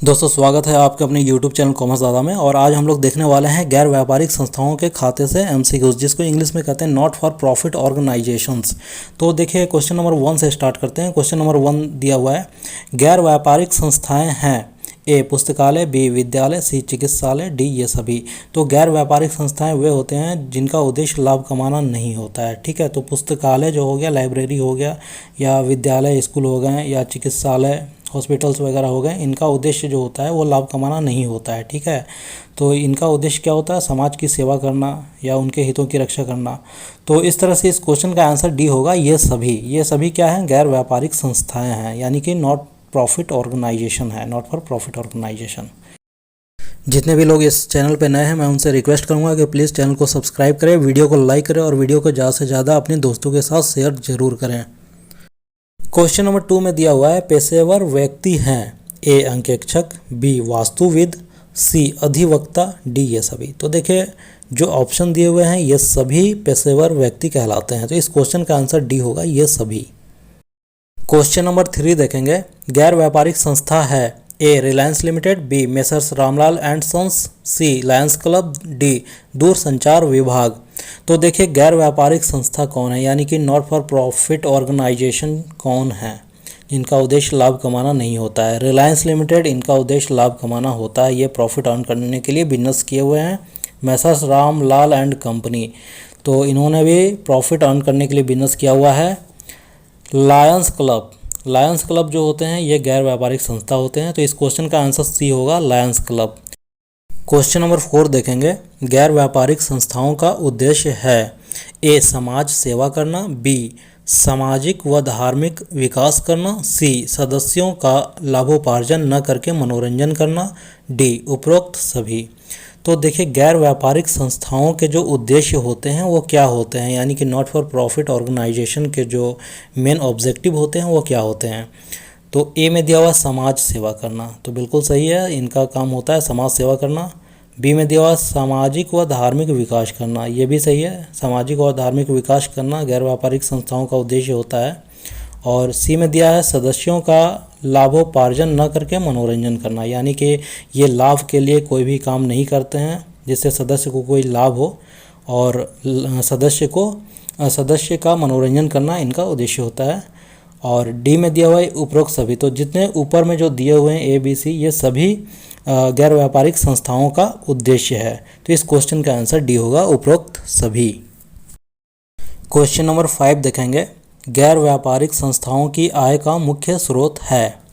दोस्तों स्वागत है आपके अपने YouTube चैनल कॉमर्स दादा में। और आज हम लोग देखने वाले हैं गैर व्यापारिक संस्थाओं के खाते से MCQs, जिसको इंग्लिश में कहते हैं नॉट फॉर प्रॉफिट ऑर्गेनाइजेशंस। तो देखिए क्वेश्चन नंबर 1 से स्टार्ट करते हैं। क्वेश्चन नंबर 1 दिया हुआ है, गैर व्यापारिक संस्थाएं हैं ए पुस्तकालय, बी विद्यालय, सी चिकित्सालय, डी ये सभी। तो गैर व्यापारिक संस्थाएं वे होते हैं जिनका उद्देश्य लाभ कमाना नहीं होता है। ठीक है, तो पुस्तकालय जो हो गया, लाइब्रेरी हो गया, या विद्यालय स्कूल हो गए, या चिकित्सालय हॉस्पिटल्स वगैरह हो गए, इनका उद्देश्य जो होता है वो लाभ कमाना नहीं होता है। ठीक है, तो इनका उद्देश्य क्या होता है? समाज की सेवा करना या उनके हितों की रक्षा करना। तो इस तरह से इस क्वेश्चन का आंसर डी होगा, ये सभी। ये सभी क्या हैं? गैर व्यापारिक संस्थाएं हैं, यानी कि नॉट प्रॉफिट ऑर्गेनाइजेशन है, नॉट फॉर प्रॉफिट ऑर्गेनाइजेशन। जितने भी लोग इस चैनल पे नए हैं, मैं उनसे रिक्वेस्ट करूंगा कि प्लीज़ चैनल को सब्सक्राइब करें, वीडियो को लाइक करें और वीडियो को ज़्यादा से ज़्यादा अपने दोस्तों के साथ शेयर जरूर करें। क्वेश्चन नंबर 2 में दिया हुआ है, पेशेवर व्यक्ति हैं ए अंकेक्षक, बी वास्तुविद, सी अधिवक्ता, डी ये सभी। तो देखिए जो ऑप्शन दिए हुए हैं ये सभी पेशेवर व्यक्ति कहलाते हैं। तो इस क्वेश्चन का आंसर डी होगा, ये सभी। क्वेश्चन नंबर 3 देखेंगे, गैर व्यापारिक संस्था है A Reliance limited, B messrs Ramlal and sons, C Lions Club, D दूरसंचार विभाग। तो देखिए गैर व्यापारिक संस्था कौन है, यानी कि नॉट फॉर प्रॉफिट ऑर्गेनाइजेशन कौन है जिनका उद्देश्य लाभ कमाना नहीं होता है? रिलायंस लिमिटेड, इनका उद्देश्य लाभ कमाना होता है, ये प्रॉफिट अर्न करने के लिए बिजनेस किए हुए हैं। मेसर्स रामलाल एंड कंपनी, तो इन्होंने भी प्रॉफिट अर्न करने के लिए बिजनेस किया हुआ है। लायंस क्लब जो होते हैं ये गैर व्यापारिक संस्था होते हैं। तो इस क्वेश्चन का आंसर सी होगा, लायंस क्लब। क्वेश्चन नंबर 4 देखेंगे, गैर व्यापारिक संस्थाओं का उद्देश्य है ए समाज सेवा करना, बी सामाजिक व धार्मिक विकास करना, सी सदस्यों का लाभोपार्जन न करके मनोरंजन करना, डी उपरोक्त सभी। तो देखिए गैर व्यापारिक संस्थाओं के जो उद्देश्य होते हैं वो क्या होते हैं, यानी कि नॉट फॉर प्रॉफिट ऑर्गेनाइजेशन के जो मेन ऑब्जेक्टिव होते हैं वो क्या होते हैं? तो ए में दिया हुआ समाज सेवा करना, तो बिल्कुल सही है, इनका काम होता है समाज सेवा करना। बी में दिया हुआ सामाजिक व धार्मिक विकास करना, ये भी सही है, सामाजिक और धार्मिक विकास करना गैर व्यापारिक संस्थाओं का उद्देश्य होता है। और सी में दिया है सदस्यों का लाभोपार्जन न करके मनोरंजन करना, यानी कि ये लाभ के लिए कोई भी काम नहीं करते हैं जिससे सदस्य को कोई लाभ हो, और सदस्य का मनोरंजन करना इनका उद्देश्य होता है। और डी में दिया हुआ है उपरोक्त सभी। तो जितने ऊपर में जो दिए हुए हैं ए बी सी, ये सभी गैर व्यापारिक संस्थाओं का उद्देश्य है। तो इस क्वेश्चन का आंसर डी होगा, उपरोक्त सभी। क्वेश्चन नंबर 5 देखेंगे, गैर व्यापारिक संस्थाओं की आय का मुख्य स्रोत है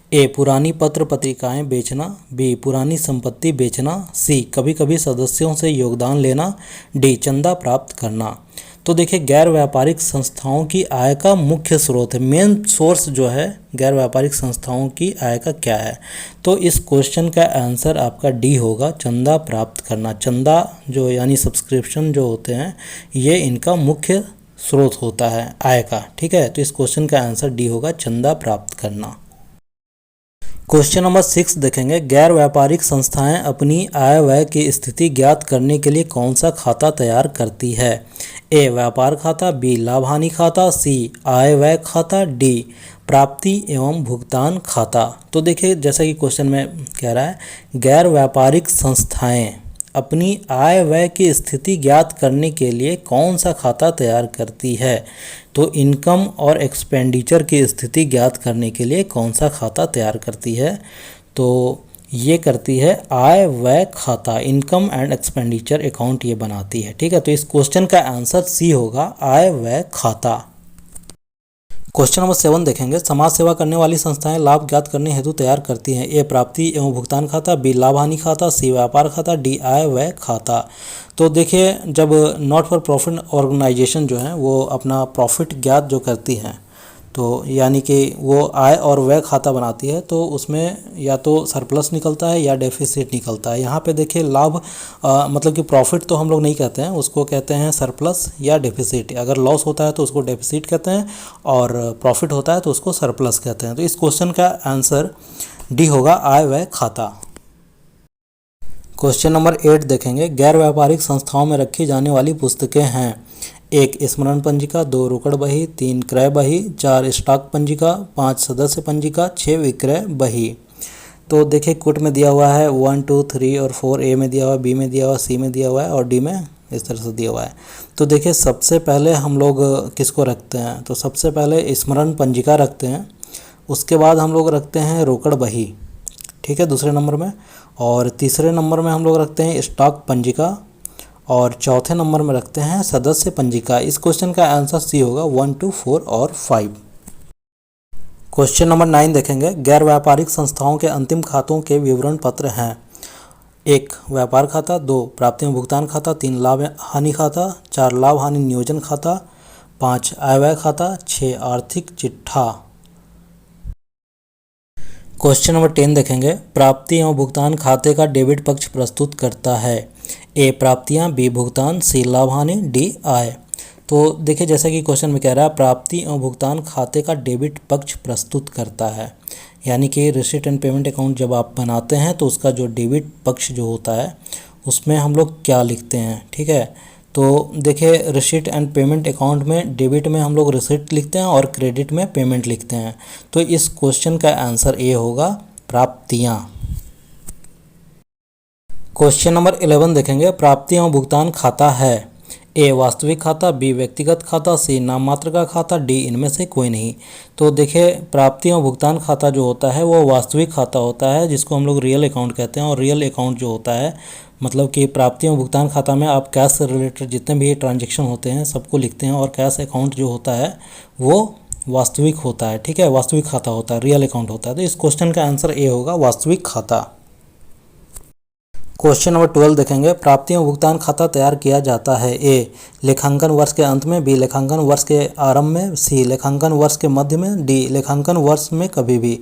ए पुरानी पत्र पत्रिकाएं बेचना, बी पुरानी संपत्ति बेचना, सी कभी कभी सदस्यों से योगदान लेना, डी चंदा प्राप्त करना। तो देखिए गैर व्यापारिक संस्थाओं की आय का मुख्य स्रोत है, मेन सोर्स जो है गैर व्यापारिक संस्थाओं की आय का क्या है? तो इस क्वेश्चन का आंसर आपका डी होगा, चंदा प्राप्त करना। चंदा जो यानी सब्सक्रिप्शन जो होते हैं ये इनका मुख्य स्रोत होता है आय का। ठीक है, तो इस क्वेश्चन का आंसर डी होगा, चंदा प्राप्त करना। क्वेश्चन नंबर 6 देखेंगे, गैर व्यापारिक संस्थाएं अपनी आय व्यय की स्थिति ज्ञात करने के लिए कौन सा खाता तैयार करती है? ए व्यापार खाता, बी लाभ हानि खाता, सी आय व्यय खाता, डी प्राप्ति एवं भुगतान खाता। तो देखिए जैसा कि क्वेश्चन में कह रहा है, गैर व्यापारिक संस्थाएं अपनी आय व्यय की स्थिति ज्ञात करने के लिए कौन सा खाता तैयार करती है? तो इनकम और एक्सपेंडिचर की स्थिति ज्ञात करने के लिए कौन सा खाता तैयार करती है? तो ये करती है आय व्यय खाता, इनकम एंड एक्सपेंडिचर अकाउंट ये बनाती है। ठीक है, तो इस क्वेश्चन का आंसर सी होगा, आय व्यय खाता। क्वेश्चन नंबर 7 देखेंगे, समाज सेवा करने वाली संस्थाएं लाभ ज्ञात करने हेतु तैयार करती हैं ए प्राप्ति एवं भुगतान खाता, बी लाभ हानि खाता, सी व्यापार खाता, डी आय व्यय खाता। तो देखिए जब नॉट फॉर प्रॉफिट ऑर्गेनाइजेशन जो है वो अपना प्रॉफिट ज्ञात जो करती हैं, तो यानी कि वो आय और व्यय खाता बनाती है, तो उसमें या तो सरप्लस निकलता है या डेफिसिट निकलता है। यहाँ पे देखिए लाभ मतलब कि प्रॉफिट तो हम लोग नहीं कहते हैं, उसको कहते हैं सरप्लस या डेफिसिट। अगर लॉस होता है तो उसको डेफिसिट कहते हैं, और प्रॉफिट होता है तो उसको सरप्लस कहते हैं। तो इस क्वेश्चन का आंसर डी होगा, आय व्यय खाता। क्वेश्चन नंबर 8 देखेंगे, गैर व्यापारिक संस्थाओं में रखी जाने वाली पुस्तकें हैं एक स्मरण पंजिका, 2 रोकड़ बही, 3 क्रय बही, 4 स्टॉक पंजिका, 5 सदस्य पंजिका, 6 विक्रय बही। तो देखिए कुट में दिया हुआ है 1 2 3 और 4, ए में दिया हुआ है, बी में दिया हुआ है, सी में दिया हुआ है और डी में इस तरह से दिया हुआ है। तो देखिए सबसे पहले हम लोग किसको रखते हैं, तो सबसे पहले स्मरण पंजिका रखते हैं, उसके बाद हम लोग रखते हैं रोकड़ बही, ठीक है, दूसरे नंबर में, और तीसरे नंबर में हम लोग रखते हैं स्टॉक पंजिका, और चौथे नंबर में रखते हैं सदस्य पंजिका। इस क्वेश्चन का आंसर सी होगा 1 2 4 और 5। क्वेश्चन नंबर 9 देखेंगे। गैर व्यापारिक संस्थाओं के अंतिम खातों के विवरण पत्र हैं। 1 व्यापार खाता, 2 प्राप्ति एवं भुगतान खाता, 3 लाभ हानि खाता, 4 लाभ हानि नियोजन खाता, 5 आय व्यय खाता, 6 आर्थिक चिट्ठा। क्वेश्चन नंबर 10 देखेंगे। प्राप्ति एवं भुगतान खाते का डेबिट पक्ष प्रस्तुत करता है। ए प्राप्तियां, बी भुगतान, सी लाभ हानि, डी आय। तो देखिए जैसा कि क्वेश्चन में कह रहा है प्राप्ति एवं भुगतान खाते का डेबिट पक्ष प्रस्तुत करता है, यानी कि रिसीट एंड पेमेंट अकाउंट जब आप बनाते हैं तो उसका जो डेबिट पक्ष जो होता है उसमें हम लोग क्या लिखते हैं, ठीक है। तो देखिए रिसीट एंड पेमेंट अकाउंट में डेबिट में हम लोग रिसीट लिखते हैं और क्रेडिट में पेमेंट लिखते हैं। तो इस क्वेश्चन का आंसर ए होगा प्राप्तियां। क्वेश्चन नंबर 11 देखेंगे। प्राप्ति एवं भुगतान खाता है। ए वास्तविक खाता, बी व्यक्तिगत खाता, सी नाम मात्र का खाता, डी इनमें से कोई नहीं। तो देखिए प्राप्ति एवं भुगतान खाता जो होता है वो वास्तविक खाता होता है, जिसको हम लोग रियल अकाउंट कहते हैं। और रियल अकाउंट जो होता है मतलब कि प्राप्ति एवं भुगतान खाता में आप कैश से रिलेटेड जितने भी ट्रांजेक्शन होते हैं सबको लिखते हैं, और कैश अकाउंट जो होता है वो वास्तविक होता है, ठीक है, वास्तविक खाता होता है, रियल अकाउंट होता है। तो इस क्वेश्चन का आंसर ए होगा वास्तविक खाता। क्वेश्चन नंबर 12 देखेंगे। प्राप्ति एवं भुगतान खाता तैयार किया जाता है। ए लेखांकन वर्ष के अंत में, बी लेखांकन वर्ष के आरंभ में, सी लेखांकन वर्ष के मध्य में, डी लेखांकन वर्ष में कभी भी।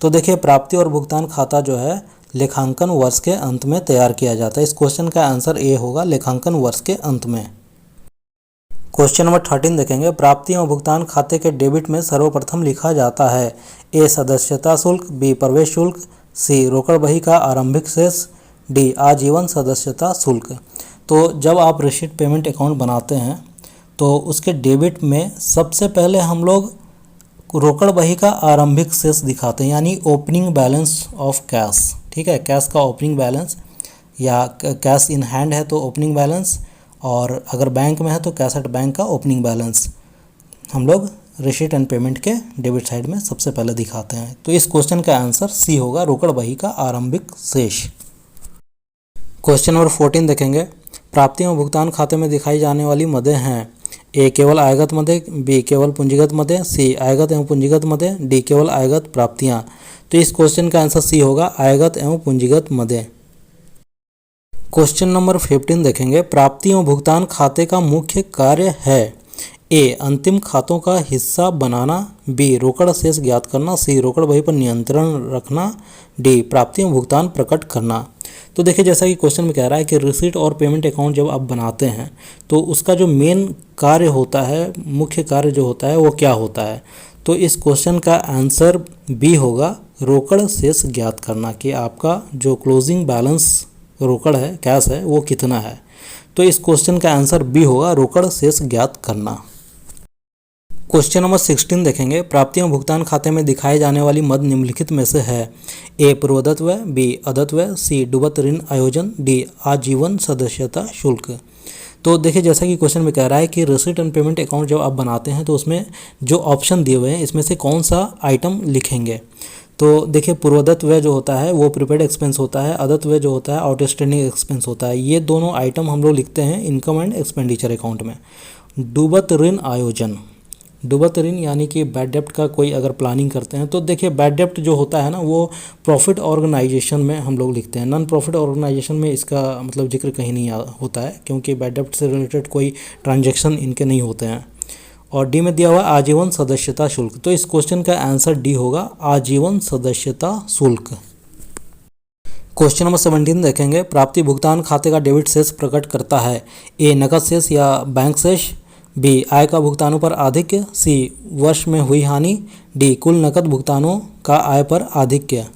तो देखिए प्राप्ति और भुगतान खाता जो है लेखांकन वर्ष के अंत में तैयार किया जाता है। इस क्वेश्चन का आंसर ए होगा लेखांकन वर्ष के अंत में। क्वेश्चन नंबर 13 देखेंगे। प्राप्ति एवं भुगतान खाते के डेबिट में सर्वप्रथम लिखा जाता है। ए सदस्यता शुल्क, बी प्रवेश शुल्क, सी रोकड़ बही का आरंभिक शेष, डी आजीवन सदस्यता शुल्क। तो जब आप रिसीट पेमेंट अकाउंट बनाते हैं तो उसके डेबिट में सबसे पहले हम लोग रोकड़ बही का आरंभिक शेष दिखाते हैं, यानी ओपनिंग बैलेंस ऑफ कैश, ठीक है, कैश का ओपनिंग बैलेंस, या कैश इन हैंड है तो ओपनिंग बैलेंस, और अगर बैंक में है तो कैश एट बैंक का ओपनिंग बैलेंस हम लोग रिसीट एंड पेमेंट के डेबिट साइड में सबसे पहले दिखाते हैं। तो इस क्वेश्चन का आंसर सी होगा रोकड़ बही का आरंभिक शेष। क्वेश्चन नंबर 14 देखेंगे। प्राप्ति एवं भुगतान खाते में दिखाई जाने वाली मदें हैं। ए केवल आयगत मदें, बी केवल पूंजीगत मदें, सी आयगत एवं पूंजीगत मदें, डी केवल आयगत प्राप्तियां। तो इस क्वेश्चन का आंसर सी होगा आयगत एवं पूंजीगत मदें। क्वेश्चन नंबर 15 देखेंगे। प्राप्ति एवं भुगतान खाते का मुख्य कार्य है। ए अंतिम खातों का हिस्सा बनाना, बी रोकड़ शेष ज्ञात करना, सी रोकड़ बही पर नियंत्रण रखना, डी प्राप्ति एवं भुगतान प्रकट करना। तो देखिए जैसा कि क्वेश्चन में कह रहा है कि रिसीट और पेमेंट अकाउंट जब आप बनाते हैं तो उसका जो मेन कार्य होता है, मुख्य कार्य जो होता है वो क्या होता है। तो इस क्वेश्चन का आंसर बी होगा रोकड़ शेष ज्ञात करना, कि आपका जो क्लोजिंग बैलेंस रोकड़ है, कैश है, वो कितना है। तो इस क्वेश्चन का आंसर बी होगा रोकड़ शेष ज्ञात करना। क्वेश्चन नंबर 16 देखेंगे। प्राप्ति एवं भुगतान खाते में दिखाई जाने वाली मद निम्नलिखित में से है। ए पूर्वदत्त, बी अदत्त, सी डूबत ऋण आयोजन, डी आजीवन सदस्यता शुल्क। तो देखिए जैसा कि क्वेश्चन में कह रहा है कि रिसीट एंड पेमेंट अकाउंट जब आप बनाते हैं तो उसमें जो ऑप्शन दिए हुए हैं इसमें से कौन सा आइटम लिखेंगे। तो देखिए पूर्वदत्त व्यय जो होता है वो प्रीपेड एक्सपेंस होता है, अदत्त व्यय जो होता है आउटस्टैंडिंग एक्सपेंस होता है। ये दोनों आइटम हम लोग लिखते हैं इनकम एंड एक्सपेंडिचर अकाउंट में। डूबत ऋण आयोजन, डूबत ऋण यानी कि बैड डेप्ट का कोई अगर प्लानिंग करते हैं तो देखिए बैड डेप्ट जो होता है ना वो प्रॉफिट ऑर्गेनाइजेशन में हम लोग लिखते हैं। नॉन प्रॉफिट ऑर्गेनाइजेशन में इसका मतलब जिक्र कहीं नहीं होता है, क्योंकि बैड डेप्ट से रिलेटेड कोई ट्रांजैक्शन इनके नहीं होते हैं। और डी में दिया हुआ आजीवन सदस्यता शुल्क। तो इस क्वेश्चन का आंसर डी होगा आजीवन सदस्यता शुल्क। क्वेश्चन नंबर 17 देखेंगे। प्राप्ति भुगतान खाते का डेबिट शेष प्रकट करता है। ए नकद शेष या बैंक शेष, बी आय का भुगतानों पर आधिक्य, सी वर्ष में हुई हानि, डी कुल नकद भुगतानों का आय पर आधिक्य।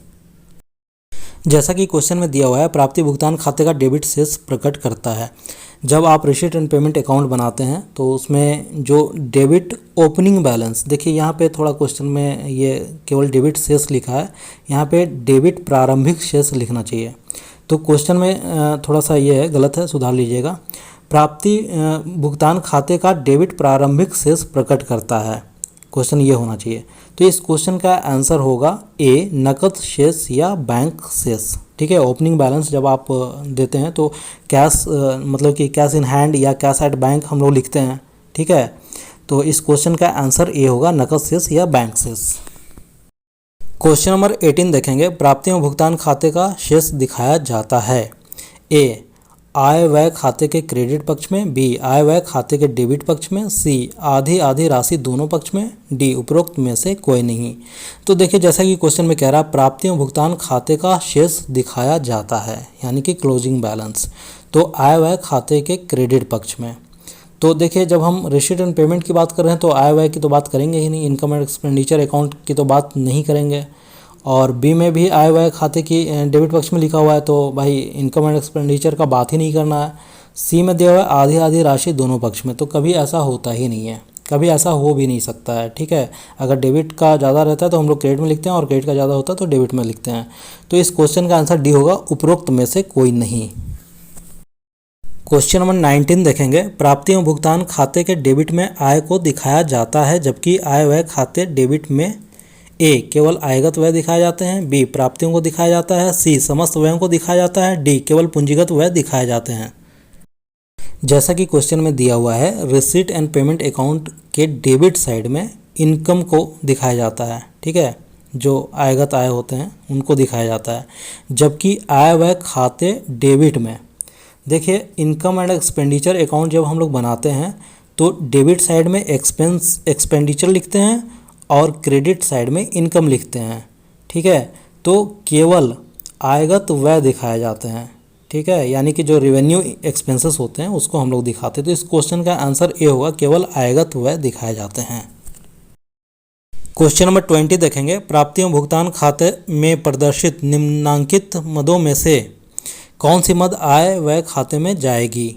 जैसा कि क्वेश्चन में दिया हुआ है प्राप्ति भुगतान खाते का डेबिट शेष प्रकट करता है। जब आप रिसीट एंड पेमेंट अकाउंट बनाते हैं तो उसमें जो डेबिट ओपनिंग बैलेंस, देखिए यहाँ पे थोड़ा क्वेश्चन में ये केवल डेबिट शेष लिखा है, यहाँ पे डेबिट प्रारंभिक शेष लिखना चाहिए। तो क्वेश्चन में थोड़ा सा ये है, गलत है, सुधार लीजिएगा। प्राप्ति भुगतान खाते का डेबिट प्रारंभिक शेष प्रकट करता है, क्वेश्चन ये होना चाहिए। तो इस क्वेश्चन का आंसर होगा ए, नकद शेष या बैंक शेष। ठीक है, ओपनिंग बैलेंस जब आप देते हैं तो कैश मतलब कि कैश इन हैंड या कैश एट बैंक हम लोग लिखते हैं। ठीक है, तो इस क्वेश्चन का आंसर ए होगा, नकद शेष या बैंक शेष। क्वेश्चन नंबर 18 देखेंगे, प्राप्ति एवं भुगतान खाते का शेष दिखाया जाता है। ए, आय व्यय खाते के क्रेडिट पक्ष में, बी, आय व्यय खाते के डेबिट पक्ष में, सी, आधी आधी राशि दोनों पक्ष में, डी, उपरोक्त में से कोई नहीं। तो देखिए जैसा कि क्वेश्चन में कह रहा है, प्राप्ति एवं भुगतान खाते का शेष दिखाया जाता है, यानी कि क्लोजिंग बैलेंस, तो आय व्यय खाते के क्रेडिट पक्ष में। तो देखिए जब हम रिसीट एंड पेमेंट की बात कर रहे हैं तो आय व्यय की तो बात करेंगे ही नहीं, इनकम एंड एक्सपेंडिचर अकाउंट की तो बात नहीं करेंगे। और बी में भी आय व्यय खाते की डेबिट पक्ष में लिखा हुआ है, तो भाई इनकम एंड एक्सपेंडिचर का बात ही नहीं करना है। सी में दिया हुआ है आधी आधी राशि दोनों पक्ष में, तो कभी ऐसा होता ही नहीं है, कभी ऐसा हो भी नहीं सकता है। ठीक है, अगर डेबिट का ज़्यादा रहता है तो हम लोग क्रेडिट में लिखते हैं और क्रेडिट का ज़्यादा होता है तो डेबिट में लिखते हैं। तो इस क्वेश्चन का आंसर डी होगा, उपरोक्त में से कोई नहीं। क्वेश्चन नंबर 19 देखेंगे, प्राप्ति एवं भुगतान खाते के डेबिट में आय को दिखाया जाता है जबकि आय व्यय खाते डेबिट में ए, केवल आयगत व्यय दिखाए जाते हैं, बी, प्राप्तियों को दिखाया जाता है, सी, समस्त व्ययों को दिखाया जाता है, डी, केवल पूंजीगत व्यय दिखाए जाते हैं। जैसा कि क्वेश्चन में दिया हुआ है, रिसीट एंड पेमेंट अकाउंट के डेबिट साइड में इनकम को दिखाया जाता है। ठीक है, जो आयगत आय होते हैं उनको दिखाया जाता है, जबकि आय व्यय खाते डेबिट में, देखिए इनकम एंड एक्सपेंडिचर अकाउंट जब हम लोग बनाते हैं तो डेबिट साइड में एक्सपेंडिचर लिखते हैं और क्रेडिट साइड में इनकम लिखते हैं। ठीक है, तो केवल आयगत व्यय दिखाए जाते हैं। ठीक है, यानी कि जो रेवेन्यू एक्सपेंसेस होते हैं उसको हम लोग दिखाते हैं। तो इस क्वेश्चन का आंसर ए होगा, केवल आयगत व्यय दिखाए जाते हैं। क्वेश्चन नंबर 20 देखेंगे, प्राप्ति एवं भुगतान खाते में प्रदर्शित निम्नांकित मदों में से कौन सी मद आय व्यय खाते में जाएगी?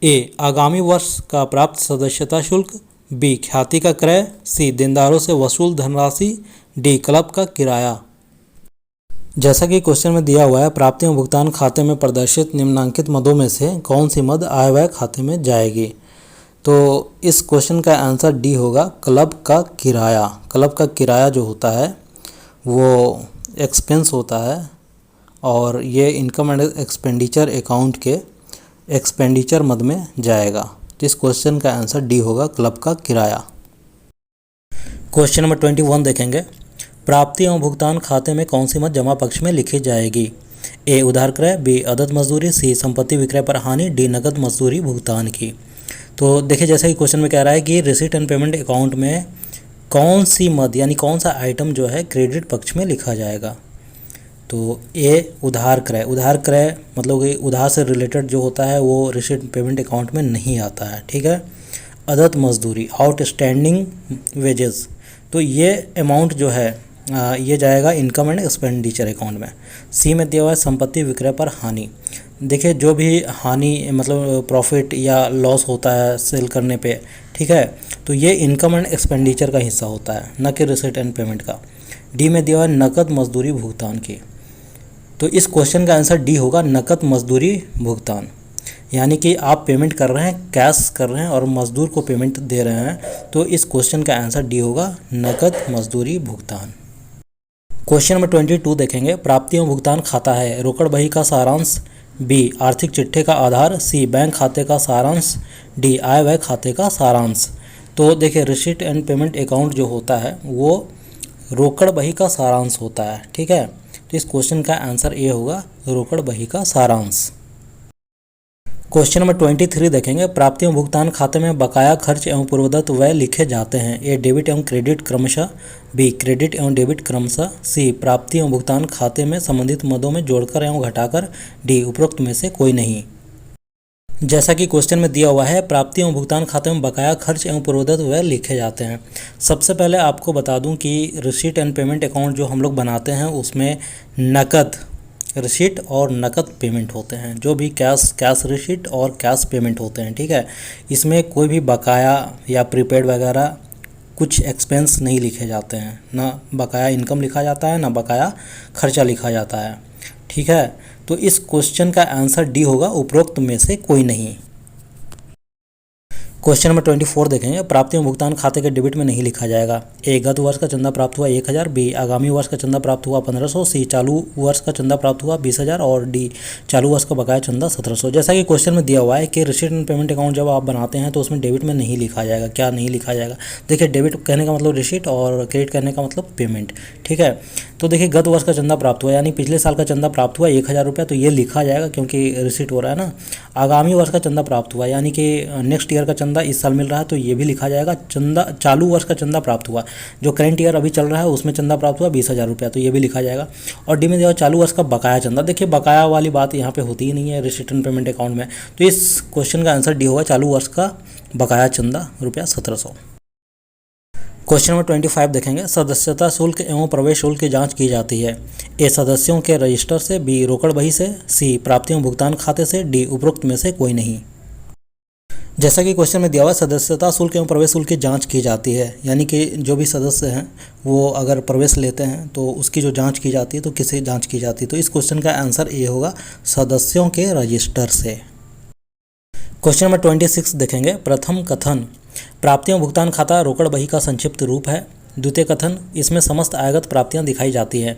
ए, आगामी वर्ष का प्राप्त सदस्यता शुल्क, बी, ख्याति का क्रय, सी, देनदारों से वसूल धनराशि, डी, क्लब का किराया। जैसा कि क्वेश्चन में दिया हुआ है, प्राप्ति एवं भुगतान खाते में प्रदर्शित निम्नांकित मदों में से कौन सी मद आय व्यय खाते में जाएगी? तो इस क्वेश्चन का आंसर डी होगा, क्लब का किराया। क्लब का किराया जो होता है वो एक्सपेंस होता है और ये इनकम एंड एक्सपेंडिचर अकाउंट के एक्सपेंडिचर मद में जाएगा। इस क्वेश्चन का आंसर डी होगा, क्लब का किराया। क्वेश्चन नंबर 21 देखेंगे, प्राप्ति एवं भुगतान खाते में कौन सी मद जमा पक्ष में लिखी जाएगी? ए, उधार क्रय, बी, अदद मजदूरी, सी, संपत्ति विक्रय पर हानि, डी, नकद मजदूरी भुगतान की। तो देखिए जैसा कि क्वेश्चन में कह रहा है कि रिसीट एंड पेमेंट अकाउंट में कौन सी मद यानी कौन सा आइटम जो है क्रेडिट पक्ष में लिखा जाएगा। तो ए, उधार क्रय। उधार क्रय मतलब कि उधार से रिलेटेड जो होता है वो रिसीट पेमेंट अकाउंट में नहीं आता है। ठीक है, अदद मजदूरी, आउटस्टैंडिंग वेजेस, तो ये अमाउंट जो है ये जाएगा इनकम एंड एक्सपेंडिचर अकाउंट में। सी में दिया हुआ है संपत्ति विक्रय पर हानि। देखिए जो भी हानि मतलब प्रॉफिट या लॉस होता है सेल करने पे, ठीक है, तो ये इनकम एंड एक्सपेंडिचर का हिस्सा होता है, न कि रिसीट एंड पेमेंट का। डी में दिया हुआ है नकद मजदूरी भुगतान की। तो इस क्वेश्चन का आंसर डी होगा, नकद मजदूरी भुगतान। यानी कि आप पेमेंट कर रहे हैं, कैश कर रहे हैं और मजदूर को पेमेंट दे रहे हैं, तो इस क्वेश्चन का आंसर डी होगा, नकद मजदूरी भुगतान। क्वेश्चन नंबर 22 देखेंगे, प्राप्ति एवं भुगतान खाता है, रोकड़ बही का सारांश, बी, आर्थिक चिट्ठे का आधार, सी, बैंक खाते का सारांश, डी, आय व्यय खाते का सारांश। तो देखिए रिसीट एंड पेमेंट अकाउंट जो होता है वो रोकड़ बही का सारांश होता है। ठीक है, तो इस क्वेश्चन का आंसर ए होगा, रोकड़ बही का सारांश। क्वेश्चन नंबर 23 देखेंगे, प्राप्ति एवं भुगतान खाते में बकाया खर्च एवं पूर्वदत्त व्यय लिखे जाते हैं। ए, डेबिट एवं क्रेडिट क्रमशः, बी, क्रेडिट एवं डेबिट क्रमशः, सी, प्राप्ति एवं भुगतान खाते में संबंधित मदों में जोड़कर एवं घटाकर, डी, उपरोक्त में से कोई नहीं। जैसा कि क्वेश्चन में दिया हुआ है, प्राप्ति एवं भुगतान खाते में बकाया खर्च एवं पूर्वदत्त व्यय लिखे जाते हैं। सबसे पहले आपको बता दूं कि रिसीट एंड पेमेंट अकाउंट जो हम लोग बनाते हैं उसमें नकद रिसीट और नकद पेमेंट होते हैं, जो भी कैश रिसीट और कैश पेमेंट होते हैं, ठीक है। इसमें कोई भी बकाया या प्रीपेड वगैरह कुछ एक्सपेंस नहीं लिखे जाते हैं, ना बकाया इनकम लिखा जाता है, ना बकाया खर्चा लिखा जाता है, ठीक है। तो इस क्वेश्चन का आंसर डी होगा, उपरोक्त में से कोई नहीं। क्वेश्चन नंबर 24 देखेंगे, प्राप्ति में भुगतान खाते के डेबिट में नहीं लिखा जाएगा। ए, गत वर्ष का चंदा प्राप्त हुआ 1000, बी, आगामी वर्ष का चंदा प्राप्त हुआ 1500, सी, चालू वर्ष का चंदा प्राप्त हुआ 20000 और डी, चालू वर्ष का बकाया चंदा 1700। जैसा कि क्वेश्चन में दिया हुआ है कि रिसीट एंड पेमेंट अकाउंट जब आप बनाते हैं तो उसमें डेबिट में नहीं लिखा जाएगा। क्या नहीं लिखा जाएगा? देखिए, डेबिट कहने का मतलब रिसीट और क्रेडिट कहने का मतलब पेमेंट, ठीक है। तो देखिए, गत वर्ष का चंदा प्राप्त हुआ यानी पिछले साल का चंदा प्राप्त हुआ 1000 रुपया, तो ये लिखा जाएगा क्योंकि रिसीट हो रहा है ना। आगामी वर्ष का चंदा प्राप्त हुआ यानी कि नेक्स्ट ईयर का चंदा इस साल मिल रहा है, तो ये भी लिखा जाएगा। चंदा चालू वर्ष का चंदा प्राप्त हुआ, जो करंट ईयर अभी चल रहा है उसमें चंदा प्राप्त हुआ 20000 रुपया, तो ये भी लिखा जाएगा। और डी में दिया चालू वर्ष का बकाया चंदा। देखिए, बकाया वाली बात यहाँ पे होती ही नहीं है रिसीट एंड पेमेंट अकाउंट में, तो इस क्वेश्चन का आंसर डी होगा, चालू वर्ष का बकाया चंदा रुपया 1700। क्वेश्चन नंबर 25 देखेंगे, सदस्यता शुल्क एवं प्रवेश शुल्क की जांच की जाती है। ए, सदस्यों के रजिस्टर से, बी, रोकड़ बही से, सी, प्राप्ति एवं भुगतान खाते से, डी, उपरोक्त में से कोई नहीं। जैसा कि क्वेश्चन में दिया हुआ, सदस्यता शुल्क एवं प्रवेश शुल्क की जांच की जाती है, यानी कि जो भी सदस्य हैं वो अगर प्रवेश लेते हैं तो उसकी जो जांच की जाती है, तो किससे जांच की जाती है? तो इस क्वेश्चन का आंसर ए होगा, सदस्यों के रजिस्टर से। क्वेश्चन नंबर 26 देखेंगे, प्रथम कथन प्राप्तियों भुगतान खाता रोकड़ बही का संक्षिप्त रूप है। द्वितीय कथन, इसमें समस्त आयगत प्राप्तियां दिखाई जाती हैं।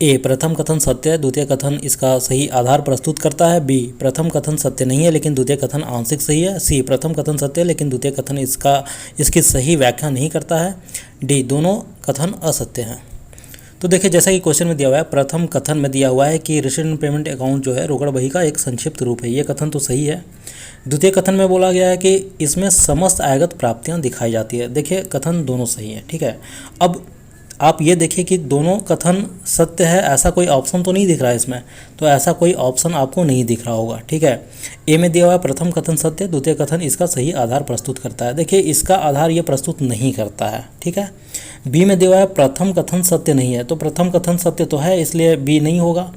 ए, प्रथम कथन सत्य है, द्वितीय कथन इसका सही आधार प्रस्तुत करता है। बी, प्रथम कथन सत्य नहीं है लेकिन द्वितीय कथन आंशिक सही है। सी, प्रथम कथन सत्य है लेकिन द्वितीय कथन इसकी सही व्याख्या नहीं करता है। डी, दोनों कथन असत्य हैं। तो देखिए, जैसा कि क्वेश्चन में दिया हुआ है, प्रथम कथन में दिया हुआ है कि रिसीट एंड पेमेंट अकाउंट जो है रोकड़ बही का एक संक्षिप्त रूप है, ये कथन तो सही है। द्वितीय कथन में बोला गया है कि इसमें समस्त आयगत प्राप्तियां दिखाई जाती है। देखिए, कथन दोनों सही है, ठीक है। अब आप ये देखिए कि दोनों कथन सत्य है, ऐसा कोई ऑप्शन तो नहीं दिख रहा है इसमें, तो ऐसा कोई ऑप्शन आपको नहीं दिख रहा होगा, ठीक है। ए में दिया हुआ है प्रथम कथन सत्य, द्वितीय कथन इसका सही आधार प्रस्तुत करता है। देखिए, इसका आधार ये प्रस्तुत नहीं करता है, ठीक है। बी में दिया हुआ है प्रथम कथन सत्य नहीं है, तो प्रथम कथन सत्य तो है, इसलिए बी नहीं होगा।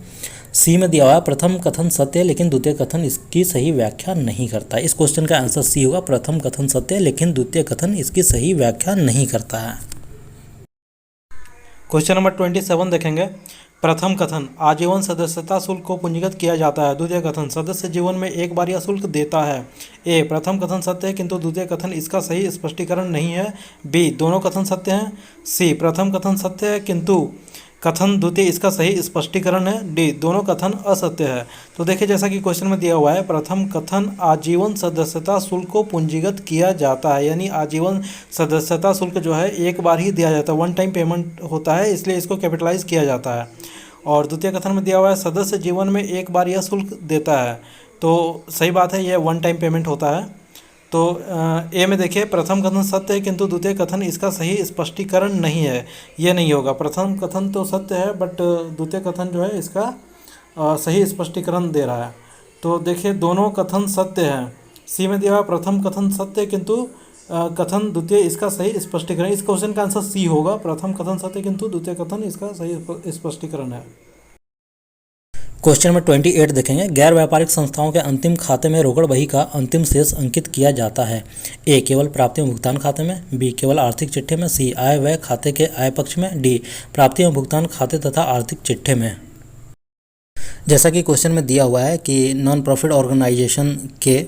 सी में दिया हुआ है प्रथम कथन सत्य लेकिन द्वितीय कथन इसकी सही व्याख्या नहीं करता है। इस क्वेश्चन का आंसर सी होगा, प्रथम कथन सत्य लेकिन द्वितीय कथन इसकी सही व्याख्या नहीं करता है। क्वेश्चन नंबर 27 देखेंगे, प्रथम कथन आजीवन सदस्यता शुल्क को पूंजीगत किया जाता है। द्वितीय कथन सदस्य जीवन में एक बार यह शुल्क देता है। ए, प्रथम कथन सत्य है किंतु द्वितीय कथन इसका सही स्पष्टीकरण नहीं है। बी, दोनों कथन सत्य हैं। सी, प्रथम कथन सत्य है किंतु कथन द्वितीय इसका सही स्पष्टीकरण है। डी, दोनों कथन असत्य है। तो देखिए, जैसा कि क्वेश्चन में दिया हुआ है, प्रथम कथन आजीवन सदस्यता शुल्क को पूंजीगत किया जाता है, यानी आजीवन सदस्यता शुल्क जो है एक बार ही दिया जाता है, वन टाइम पेमेंट होता है, इसलिए इसको कैपिटलाइज किया जाता है। और द्वितीय कथन में दिया हुआ है सदस्य जीवन में एक बार यह शुल्क देता है, तो सही बात है, यह वन टाइम पेमेंट होता है। तो ए में देखिए, प्रथम कथन सत्य है किंतु द्वितीय कथन इसका सही स्पष्टीकरण नहीं है, ये नहीं होगा। प्रथम कथन तो सत्य है बट द्वितीय कथन जो है इसका सही स्पष्टीकरण दे रहा है, तो देखिए दोनों कथन सत्य हैं। सी में दिया हुआ प्रथम कथन सत्य किंतु कथन द्वितीय इसका सही स्पष्टीकरण, इस क्वेश्चन का आंसर सी होगा, प्रथम कथन सत्य किंतु द्वितीय कथन इसका सही स्पष्टीकरण है। क्वेश्चन नंबर 28 देखेंगे, गैर व्यापारिक संस्थाओं के अंतिम खाते में रोकड़ बही का अंतिम शेष अंकित किया जाता है। ए, केवल प्राप्ति एवं भुगतान खाते में। बी, केवल आर्थिक चिट्ठे में। सी, आय व्यय खाते के आय पक्ष में। डी, प्राप्ति एवं भुगतान खाते तथा आर्थिक चिट्ठे में। जैसा कि क्वेश्चन में दिया हुआ है कि नॉन प्रॉफिट ऑर्गेनाइजेशन के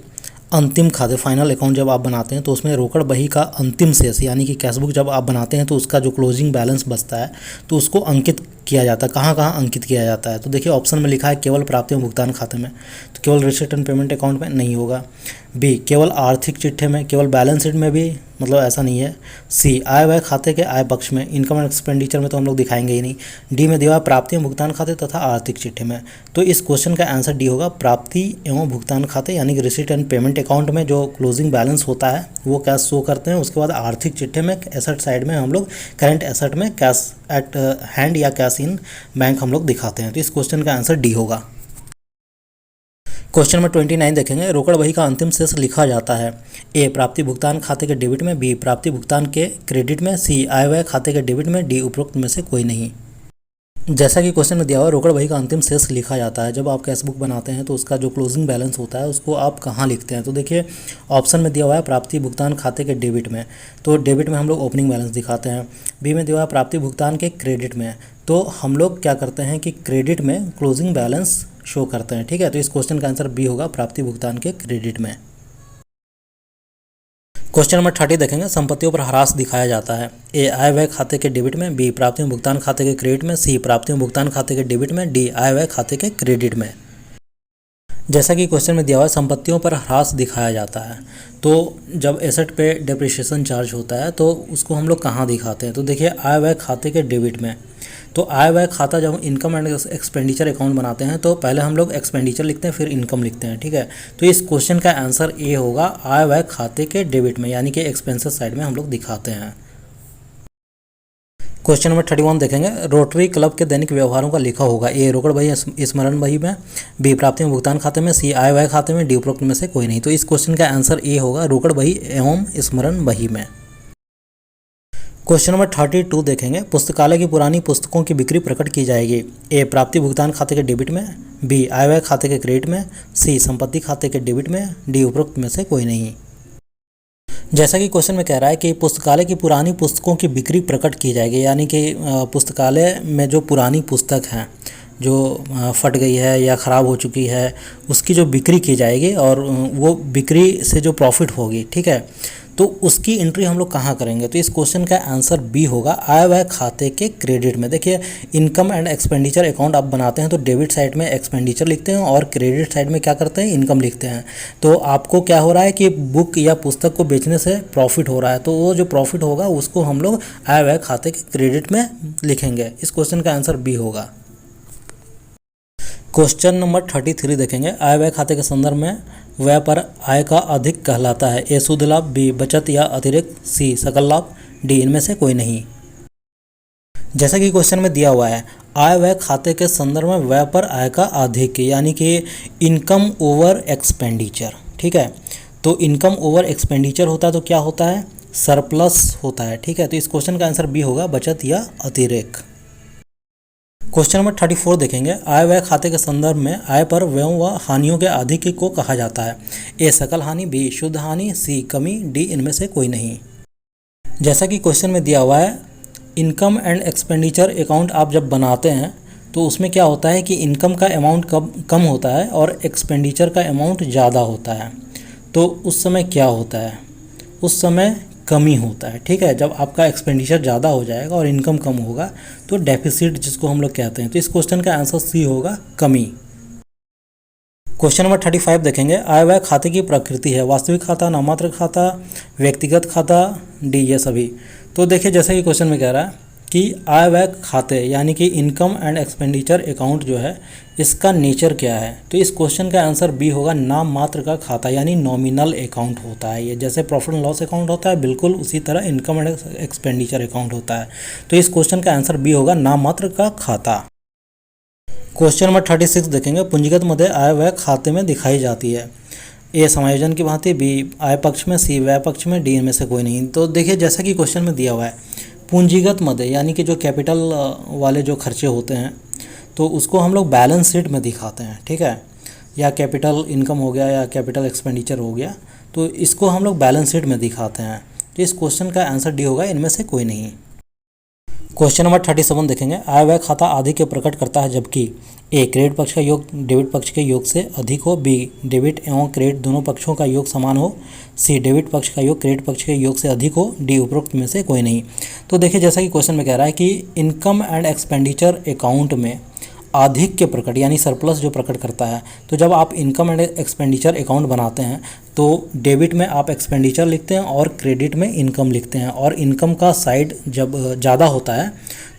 अंतिम खाते फाइनल अकाउंट जब आप बनाते हैं तो उसमें रोकड़ बही का अंतिम शेष यानी कि कैश बुक जब आप बनाते हैं तो उसका जो क्लोजिंग बैलेंस बचता है तो उसको अंकित किया जाता है। कहाँ कहाँ अंकित किया जाता है? तो देखिए, ऑप्शन में लिखा है केवल प्राप्ति एवं भुगतान खाते में, तो केवल रिसीट एंड पेमेंट अकाउंट में नहीं होगा। बी, केवल आर्थिक चिट्ठे में, केवल बैलेंस शीट में भी मतलब ऐसा नहीं है। सी, आय व्यय खाते के आय पक्ष में, इनकम एंड एक्सपेंडिचर में तो हम लोग दिखाएंगे ही नहीं। डी में दिया प्राप्ति एवं भुगतान खाते तथा आर्थिक चिट्ठे में, तो इस क्वेश्चन का आंसर डी होगा, प्राप्ति एवं भुगतान खाते यानी कि रिसीट एंड पेमेंट अकाउंट में जो क्लोजिंग बैलेंस होता है वो कैश शो करते हैं। उसके बाद आर्थिक चिट्ठे में एसेट साइड में हम लोग करंट एसेट में कैश एट हैंड या कैश इन बैंक हम लोग दिखाते हैं, तो इस क्वेश्चन का आंसर डी होगा। क्वेश्चन नंबर 29 देखेंगे, रोकड़ बही का अंतिम शेष लिखा जाता है। ए, प्राप्ति भुगतान खाते के डेबिट में। बी, प्राप्ति भुगतान के क्रेडिट में। सी, आय व्यय खाते के डेबिट में। डी, उपरोक्त में से कोई नहीं। जैसा कि क्वेश्चन में दिया हुआ है, रोकड़ बही का अंतिम शेष लिखा जाता है। जब आप कैश बुक बनाते हैं तो उसका जो क्लोजिंग बैलेंस होता है उसको आप कहाँ लिखते हैं? तो देखिए ऑप्शन में दिया हुआ है प्राप्ति भुगतान खाते के डेबिट में, तो डेबिट में हम लोग ओपनिंग बैलेंस दिखाते हैं। बी में दिया हुआ है प्राप्ति भुगतान के क्रेडिट में, तो हम लोग क्या करते हैं कि क्रेडिट में क्लोजिंग बैलेंस शो करते हैं। ठीक है, तो इस क्वेश्चन का आंसर बी होगा, प्राप्ति भुगतान के क्रेडिट में। क्वेश्चन नंबर 30 देखेंगे, संपत्तियों पर ह्रास दिखाया जाता है। ए आय व्यय खाते के डेबिट में, बी प्राप्ति में भुगतान खाते के क्रेडिट में, सी प्राप्ति में भुगतान खाते के डेबिट में, डी आय व्यय खाते के क्रेडिट में। जैसा कि क्वेश्चन में दिया हुआ है संपत्तियों पर ह्रास दिखाया जाता है, तो जब एसेट पे डेप्रिसिएशन चार्ज होता है तो उसको हम लोग कहाँ दिखाते हैं? तो देखिए आय व्यय खाते के डेबिट में। तो आय व्यय खाता जब हम इनकम एंड एक्सपेंडिचर अकाउंट बनाते हैं तो पहले हम लोग एक्सपेंडिचर लिखते हैं फिर इनकम लिखते हैं। ठीक है, तो इस क्वेश्चन का आंसर ए होगा, आय व्यय खाते के डेबिट में, यानी कि एक्सपेंसेस साइड में हम लोग दिखाते हैं। क्वेश्चन नंबर 31 देखेंगे, रोटरी क्लब के दैनिक व्यवहारों का लिखा होगा। ए रोकड़ बही स्मरण बही में, बी प्राप्ति में भुगतान खाते में, सी आय व्यय खाते में, डी उपरोक्त में से कोई नहीं। तो इस क्वेश्चन का आंसर ए होगा, रोकड़ बही एवं स्मरण बही में। क्वेश्चन नंबर 32 देखेंगे, पुस्तकालय की पुरानी पुस्तकों की बिक्री प्रकट की जाएगी। ए प्राप्ति भुगतान खाते के डेबिट में, बी आय व्यय खाते के क्रेडिट में, सी संपत्ति खाते के डेबिट में, डी उपरोक्त में से कोई नहीं। जैसा कि क्वेश्चन में कह रहा है कि पुस्तकालय की पुरानी पुस्तकों की बिक्री प्रकट की जाएगी, यानी कि पुस्तकालय में जो पुरानी पुस्तक हैं जो फट गई है या ख़राब हो चुकी है उसकी जो बिक्री की जाएगी और वो बिक्री से जो प्रॉफिट होगी, ठीक है, तो उसकी एंट्री हम लोग कहाँ करेंगे? तो इस क्वेश्चन का आंसर बी होगा, आय व्यय खाते के क्रेडिट में। देखिए इनकम एंड एक्सपेंडिचर अकाउंट आप बनाते हैं तो डेबिट साइड में एक्सपेंडिचर लिखते हैं और क्रेडिट साइड में क्या करते हैं? इनकम लिखते हैं। तो आपको क्या हो रहा है कि बुक या पुस्तक को बेचने से प्रॉफिट हो रहा है, तो वो जो प्रॉफिट होगा उसको हम लोग आय व्यय खाते के क्रेडिट में लिखेंगे। इस क्वेश्चन का आंसर बी होगा। क्वेश्चन नंबर 33 देखेंगे, आय व्यय खाते के संदर्भ में व्यय पर आय का अधिक कहलाता है। ए शुद्ध लाभ, बी बचत या अतिरिक्त, सी सकल लाभ, डी इनमें से कोई नहीं। जैसा कि क्वेश्चन में दिया हुआ है आय व्यय खाते के संदर्भ में व्यय पर आय का अधिक, यानी कि इनकम ओवर एक्सपेंडिचर। ठीक है, तो इनकम ओवर एक्सपेंडिचर होता है तो क्या होता है? सरप्लस होता है। ठीक है, तो इस क्वेश्चन का आंसर बी होगा, बचत या अतिरिक्त। क्वेश्चन नंबर 34 देखेंगे, आय व्यय खाते के संदर्भ में आय पर व्ययों व हानियों के अधिक को कहा जाता है। ए सकल हानि, बी शुद्ध हानि, सी कमी, डी इनमें से कोई नहीं। जैसा कि क्वेश्चन में दिया हुआ है इनकम एंड एक्सपेंडिचर अकाउंट आप जब बनाते हैं तो उसमें क्या होता है कि इनकम का अमाउंट कम होता है और एक्सपेंडिचर का अमाउंट ज़्यादा होता है। तो उस समय क्या होता है? उस समय कमी होता है। ठीक है, जब आपका एक्सपेंडिचर ज़्यादा हो जाएगा और इनकम कम होगा तो डेफिसिट जिसको हम लोग कहते हैं। तो इस क्वेश्चन का आंसर सी होगा, कमी। क्वेश्चन नंबर 35 देखेंगे, आय व्यय खाते की प्रकृति है। वास्तविक खाता, नाममात्र खाता, व्यक्तिगत खाता, डी ये सभी। तो देखिए जैसे कि क्वेश्चन में कह रहा है कि आय व्यय खाते यानी कि इनकम एंड एक्सपेंडिचर अकाउंट जो है इसका नेचर क्या है? तो इस क्वेश्चन का आंसर बी होगा, नाम मात्र का खाता, यानी नॉमिनल अकाउंट होता है ये। जैसे प्रॉफिट एंड लॉस अकाउंट होता है बिल्कुल उसी तरह इनकम एंड एक्सपेंडिचर अकाउंट होता है। तो इस क्वेश्चन का आंसर बी होगा, नाम मात्र का खाता। क्वेश्चन नंबर 36 देखेंगे, पूंजीगत मदे आय व्यय खाते में दिखाई जाती है। ए समायोजन की भांति, बी आय पक्ष में, सी व्यय पक्ष में, डी इनमें से कोई नहीं। तो देखिए जैसा कि क्वेश्चन में दिया हुआ है पूंजीगत मदे यानी कि जो कैपिटल वाले जो खर्चे होते हैं तो उसको हम लोग बैलेंस शीट में दिखाते हैं। ठीक है, या कैपिटल इनकम हो गया या कैपिटल एक्सपेंडिचर हो गया, तो इसको हम लोग बैलेंस शीट में दिखाते हैं। तो इस क्वेश्चन का आंसर डी होगा, इनमें से कोई नहीं। क्वेश्चन नंबर 37 देखेंगे, आय व्यय खाता आदि के प्रकट करता है जबकि ए क्रेडिट पक्ष का योग डेबिट पक्ष के योग से अधिक हो, बी डेबिट एवं क्रेडिट दोनों पक्षों का योग समान हो, सी डेबिट पक्ष का योग क्रेडिट पक्ष के योग से अधिक हो, डी उपरोक्त में से कोई नहीं। तो देखिए जैसा कि क्वेश्चन में कह रहा है कि इनकम एंड एक्सपेंडिचर अकाउंट में अधिक के प्रकट यानी सरप्लस जो प्रकट करता है, तो जब आप इनकम एंड एक्सपेंडिचर अकाउंट बनाते हैं तो डेबिट में आप एक्सपेंडिचर लिखते हैं और क्रेडिट में इनकम लिखते हैं, और इनकम का साइड जब ज़्यादा होता है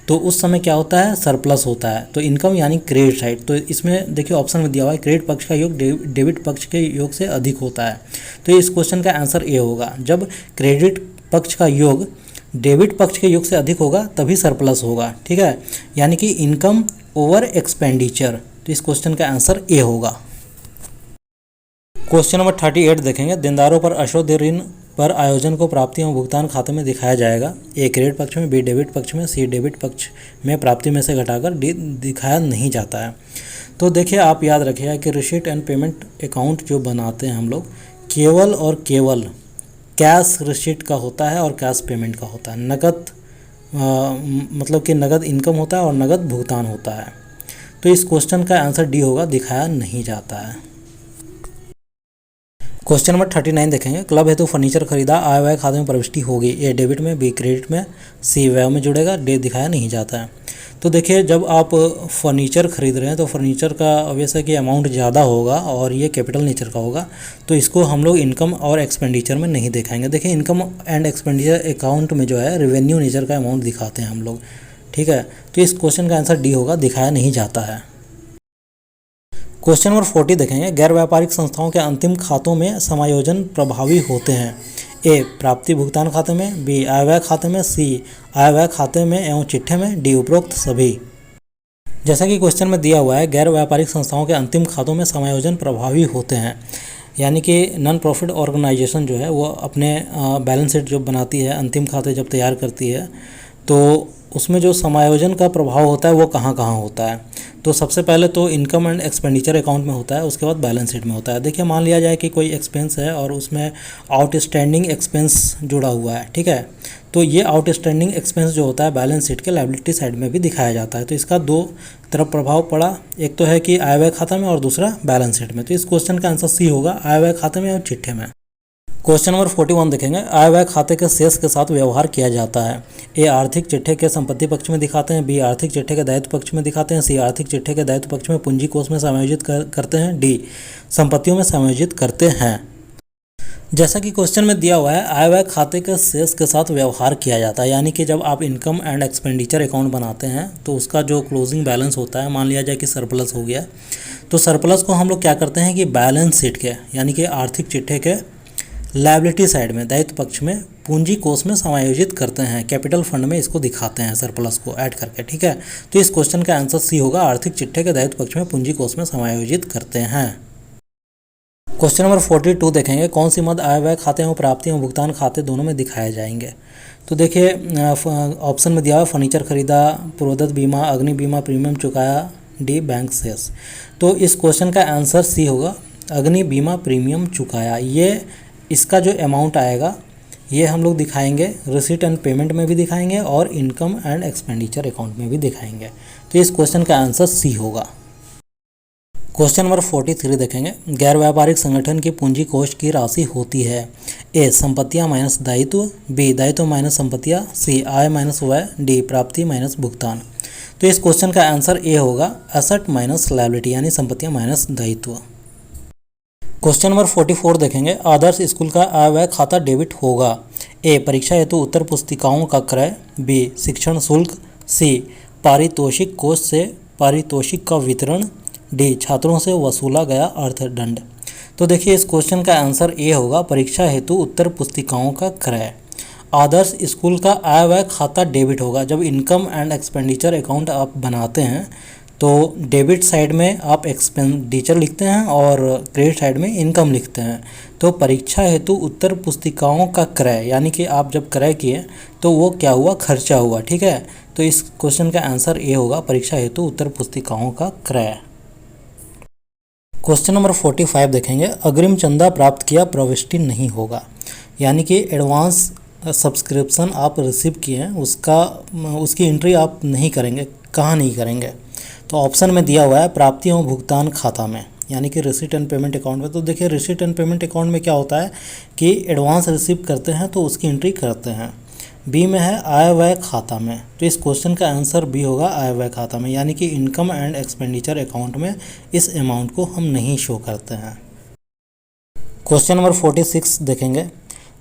तो उस समय क्या होता है? सरप्लस होता है। तो इनकम यानी क्रेडिट साइड। तो इसमें देखिए ऑप्शन में दिया हुआ है क्रेडिट पक्ष का योग डेबिट पक्ष के योग से अधिक होता है। तो इस क्वेश्चन का आंसर ए होगा, जब क्रेडिट पक्ष का योग डेबिट पक्ष के योग से अधिक होगा तभी सरप्लस होगा। ठीक है, यानी कि इनकम ओवर एक्सपेंडिचर। तो इस क्वेश्चन का आंसर ए होगा। क्वेश्चन नंबर 38 देखेंगे, देनदारों पर अशुद्ध ऋण पर आयोजन को प्राप्ति एवं भुगतान खाते में दिखाया जाएगा। ए क्रेडिट पक्ष में, बी डेबिट पक्ष में, सी डेबिट पक्ष में प्राप्ति में से घटाकर, डी दिखाया नहीं जाता है। तो देखिए आप याद रखिएगा कि रिसीट एंड पेमेंट अकाउंट जो बनाते हैं हम लोग, केवल और केवल कैश रिसीट का होता है और कैश पेमेंट का होता है। नगद मतलब कि नगद इनकम होता है और नगद भुगतान होता है। तो इस क्वेश्चन का आंसर डी होगा, दिखाया नहीं जाता है। क्वेश्चन नंबर 39 देखेंगे। क्लब हेतु फर्नीचर खरीदा, आय व्यय खाते में प्रविष्टि होगी। ए डेबिट में, बी क्रेडिट में, सी व्यय में जुड़ेगा, डी दिखाया नहीं जाता है। तो देखिए जब आप फर्नीचर खरीद रहे हैं तो फर्नीचर का ऑब्वियस कि अमाउंट ज़्यादा होगा और ये कैपिटल नेचर का होगा, तो इसको हम लोग इनकम और एक्सपेंडिचर में नहीं दिखाएंगे। देखिए इनकम एंड एक्सपेंडिचर अकाउंट में जो है रेवेन्यू नेचर का अमाउंट दिखाते हैं हम लोग, ठीक है। तो इस क्वेश्चन का आंसर डी होगा, दिखाया नहीं जाता है। क्वेश्चन नंबर 40 देखेंगे। गैर व्यापारिक संस्थाओं के अंतिम खातों में समायोजन प्रभावी होते हैं। ए प्राप्ति भुगतान खाते में, बी आय व्यय खाते में, सी आय व्यय खाते में एवं चिट्ठे में, डी उपरोक्त सभी। जैसा कि क्वेश्चन में दिया हुआ है, गैर व्यापारिक संस्थाओं के अंतिम खातों में समायोजन प्रभावी होते हैं, यानी कि नॉन प्रॉफिट ऑर्गेनाइजेशन जो है वो अपने बैलेंस शीट जो बनाती है, अंतिम खाते जब तैयार करती है, तो उसमें जो समायोजन का प्रभाव होता है वो कहाँ कहाँ होता है। तो सबसे पहले तो इनकम एंड एक्सपेंडिचर अकाउंट में होता है, उसके बाद बैलेंस शीट में होता है। देखिए मान लिया जाए कि कोई एक्सपेंस है और उसमें आउटस्टैंडिंग एक्सपेंस जुड़ा हुआ है, ठीक है। तो ये आउटस्टैंडिंग एक्सपेंस जो होता है बैलेंस शीट के लायबिलिटी साइड में भी दिखाया जाता है। तो इसका दो तरफ प्रभाव पड़ा, एक तो है कि आय व्यय खाता में और दूसरा बैलेंस शीट में। तो इस क्वेश्चन का आंसर सी होगा, आय व्यय खाते में और चिट्ठे में। क्वेश्चन नंबर 41 देखेंगे। आय व्यय खाते के शेष के साथ व्यवहार किया जाता है। ए आर्थिक चिट्ठे के संपत्ति पक्ष में दिखाते हैं, बी आर्थिक चिट्ठे के दायित्व पक्ष में दिखाते हैं, सी आर्थिक चिट्ठे के दायित्व पक्ष में पूंजी कोष में समायोजित करते हैं, डी संपत्तियों में समायोजित करते हैं। जैसा कि क्वेश्चन में दिया हुआ है, आय व्यय खाते के शेष के साथ व्यवहार किया जाता है, यानी कि जब आप इनकम एंड एक्सपेंडिचर अकाउंट बनाते हैं तो उसका जो क्लोजिंग बैलेंस होता है, मान लिया जाए कि सरप्लस हो गया, तो सरप्लस को हम लोग क्या करते हैं कि बैलेंस शीट के यानी कि आर्थिक चिट्ठे के लायबिलिटी साइड में दायित्व पक्ष में पूंजी कोष में समायोजित करते हैं, कैपिटल फंड में इसको दिखाते हैं सरप्लस को ऐड करके, ठीक है। तो इस क्वेश्चन का आंसर सी होगा, आर्थिक चिट्ठे के दायित्व पक्ष में पूंजी कोष में समायोजित करते हैं। क्वेश्चन नंबर 42 देखेंगे। कौन सी मद आय व्यय खाते एवं प्राप्ति एवं भुगतान खाते दोनों में दिखाए जाएंगे। तो देखिए ऑप्शन में दिया हुआ फर्नीचर खरीदा, पूर्वदत्त बीमा, अग्नि बीमा प्रीमियम चुकाया, डी बैंक शेष। तो इस क्वेश्चन का आंसर सी होगा, अग्नि बीमा प्रीमियम चुकाया। ये इसका जो अमाउंट आएगा ये हम लोग दिखाएंगे, रिसीट एंड पेमेंट में भी दिखाएंगे और इनकम एंड एक्सपेंडिचर अकाउंट में भी दिखाएंगे। तो इस क्वेश्चन का आंसर सी होगा। क्वेश्चन नंबर 43 देखेंगे। गैर व्यापारिक संगठन की पूंजी कोष की राशि होती है। ए संपत्तियां माइनस दायित्व, बी दायित्व माइनस संपत्तियां, सी आय माइनस व्यय, डी प्राप्ति माइनस भुगतान। तो इस क्वेश्चन का आंसर ए होगा, एसेट माइनस लायबिलिटी, यानी संपत्तियां माइनस दायित्व। क्वेश्चन नंबर 44 देखेंगे। आदर्श स्कूल का आय व्यय खाता डेबिट होगा। ए परीक्षा हेतु उत्तर पुस्तिकाओं का क्रय, बी शिक्षण शुल्क, सी पारितोषिक कोष से पारितोषिक का वितरण, डी छात्रों से वसूला गया अर्थदंड। तो देखिए इस क्वेश्चन का आंसर ए होगा, परीक्षा हेतु उत्तर पुस्तिकाओं का क्रय। आदर्श स्कूल का आय व्यय खाता डेबिट होगा। जब इनकम एंड एक्सपेंडिचर अकाउंट आप बनाते हैं तो डेबिट साइड में आप एक्सपेंडिचर लिखते हैं और क्रेडिट साइड में इनकम लिखते हैं। तो परीक्षा हेतु उत्तर पुस्तिकाओं का क्रय, यानी कि आप जब क्रय किए तो वो क्या हुआ, खर्चा हुआ, ठीक है। तो इस क्वेश्चन का आंसर ए होगा, परीक्षा हेतु उत्तर पुस्तिकाओं का क्रय। क्वेश्चन नंबर 45 देखेंगे। अग्रिम चंदा प्राप्त किया प्रविष्टि नहीं होगा, यानी कि एडवांस सब्सक्रिप्शन आप रिसीव किए हैं उसकी एंट्री आप नहीं करेंगे। कहाँ नहीं करेंगे, तो ऑप्शन में दिया हुआ है प्राप्ति एवं भुगतान खाता में, यानी कि रिसीट एंड पेमेंट अकाउंट में। तो देखिए रिसीट एंड पेमेंट अकाउंट में क्या होता है कि एडवांस रिसीव करते हैं तो उसकी एंट्री करते हैं। बी में है आय व्यय खाता में, तो इस क्वेश्चन का आंसर बी होगा, आय व्यय खाता में, यानी कि इनकम एंड एक्सपेंडिचर अकाउंट में इस अमाउंट को हम नहीं शो करते हैं। क्वेश्चन नंबर 46 देखेंगे।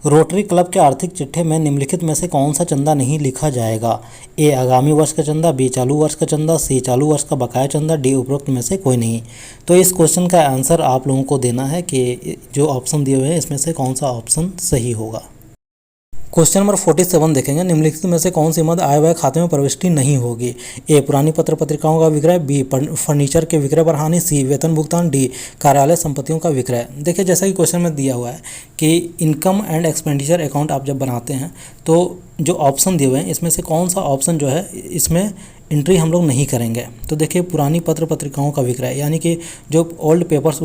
रोटरी क्लब के आर्थिक चिट्ठे में निम्नलिखित में से कौन सा चंदा नहीं लिखा जाएगा। ए आगामी वर्ष का चंदा, बी चालू वर्ष का चंदा, सी चालू वर्ष का बकाया चंदा, डी उपरोक्त में से कोई नहीं। तो इस क्वेश्चन का आंसर आप लोगों को देना है कि जो ऑप्शन दिए हुए हैं इसमें से कौन सा ऑप्शन सही होगा। क्वेश्चन नंबर 47 देखेंगे, निम्नलिखित में से कौन सी मद आय व्यय खाते में प्रविष्टि नहीं होगी? ए पुरानी पत्र पत्रिकाओं का विक्रय, बी फर्नीचर के विक्रय पर हानि, सी वेतन भुगतान, डी कार्यालय संपत्तियों का विक्रय। देखिए जैसा कि क्वेश्चन में दिया हुआ है कि इनकम एंड एक्सपेंडिचर अकाउंट आप जब बनाते हैं तो जो ऑप्शन दिए हुए हैं इसमें से कौन सा ऑप्शन जो है इसमें एंट्री हम लोग नहीं करेंगे। तो देखिए पुरानी पत्र पत्रिकाओं का विक्रय यानी कि जो ओल्ड पेपर्स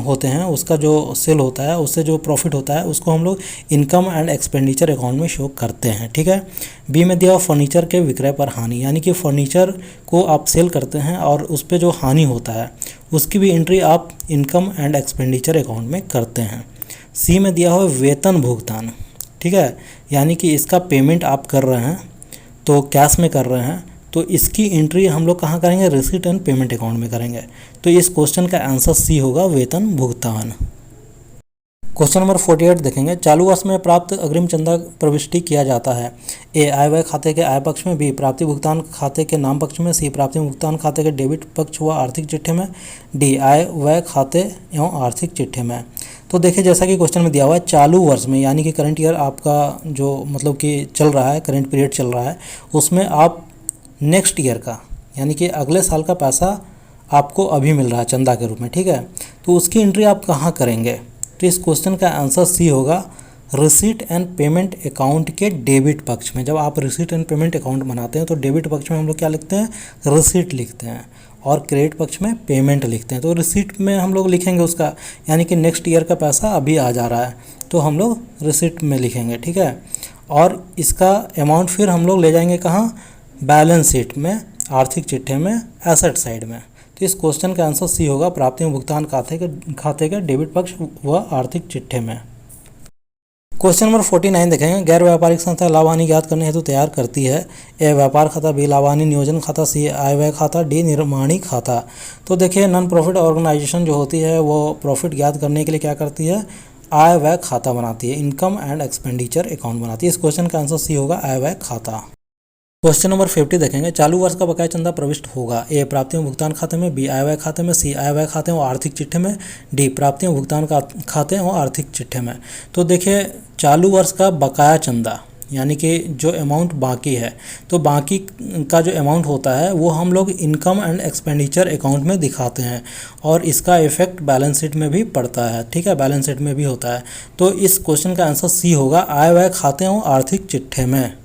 होते हैं उसका जो सेल होता है उससे जो प्रॉफिट होता है उसको हम लोग इनकम एंड एक्सपेंडिचर अकाउंट में शो करते हैं, ठीक है। बी में दिया फर्नीचर के विक्रय पर हानि यानी कि फर्नीचर को आप सेल करते हैं और उस पर जो हानि होता है उसकी भी एंट्री आप इनकम एंड एक्सपेंडिचर अकाउंट में करते हैं। सी में दिया हुआ वेतन भुगतान, ठीक है, यानी कि इसका पेमेंट आप कर रहे हैं तो कैश में कर रहे हैं तो इसकी एंट्री हम लोग कहाँ करेंगे? रिसीट एंड पेमेंट अकाउंट में करेंगे। तो इस क्वेश्चन का आंसर सी होगा, वेतन भुगतान। क्वेश्चन नंबर 48 देखेंगे, चालू वर्ष में प्राप्त अग्रिम चंदा प्रविष्टि किया जाता है। ए आय व्यय खाते के आय पक्ष में, बी प्राप्ति भुगतान खाते के नाम पक्ष में, सी प्राप्ति भुगतान खाते के डेबिट पक्ष व आर्थिक चिट्ठे में, डी आय व्यय खाते एवं आर्थिक चिट्ठे में। तो देखिए जैसा कि क्वेश्चन में दिया हुआ है चालू वर्ष में यानी कि करंट ईयर आपका जो मतलब कि चल रहा है, करंट पीरियड चल रहा है, उसमें आप नेक्स्ट ईयर का यानी कि अगले साल का पैसा आपको अभी मिल रहा है चंदा के रूप में, ठीक है, तो उसकी एंट्री आप कहाँ करेंगे? तो इस क्वेश्चन का आंसर सी होगा, रिसीट एंड पेमेंट अकाउंट के डेबिट पक्ष में। जब आप रिसीट एंड पेमेंट अकाउंट बनाते हैं तो डेबिट पक्ष में हम लोग क्या लिखते हैं? रिसीट लिखते हैं और क्रेडिट पक्ष में पेमेंट लिखते हैं। तो रिसीट में हम लोग लिखेंगे उसका यानी कि नेक्स्ट ईयर का पैसा अभी आ जा रहा है तो हम लोग रिसीट में लिखेंगे, ठीक है, और इसका अमाउंट फिर हम लोग ले जाएंगे कहाँ? बैलेंस शीट में, आर्थिक चिट्ठे में, एसेट साइड में। तो इस क्वेश्चन का आंसर सी होगा, प्राप्ति एवं भुगतान खाते के डेबिट पक्ष व आर्थिक चिट्ठे में। क्वेश्चन नंबर 49 देखेंगे, गैर व्यापारिक संस्था लाभ हानि ज्ञात करने हेतु तैयार करती है। ए व्यापार खाता, बी लाभ हानि नियोजन खाता, सी आय व्यय खाता, डी निर्माणी खाता। तो देखिए नॉन प्रॉफिट ऑर्गेनाइजेशन जो होती है वो प्रॉफिट ज्ञात करने के लिए क्या करती है? आय व्यय खाता बनाती है, इनकम एंड एक्सपेंडिचर अकाउंट बनाती है। इस क्वेश्चन का आंसर सी होगा, आय व्यय खाता। क्वेश्चन नंबर 50 देखेंगे, चालू वर्ष का बकाया चंदा प्रविष्ट होगा। ए प्राप्तियों भुगतान खाते में, बी आय व्यय खाते में, सी आय व्यय खाते और आर्थिक चिट्ठे में, डी प्राप्तियों भुगतान खाते और आर्थिक चिट्ठे में। तो देखिए चालू वर्ष का बकाया चंदा यानी कि जो अमाउंट बाकी है तो बाकी का जो अमाउंट होता है वो हम लोग इनकम एंड एक्सपेंडिचर अकाउंट में दिखाते हैं और इसका इफेक्ट बैलेंस शीट में भी पड़ता है, ठीक है, बैलेंस शीट में भी होता है। तो इस क्वेश्चन का आंसर सी होगा, आय व्यय खाते और आर्थिक चिट्ठे में।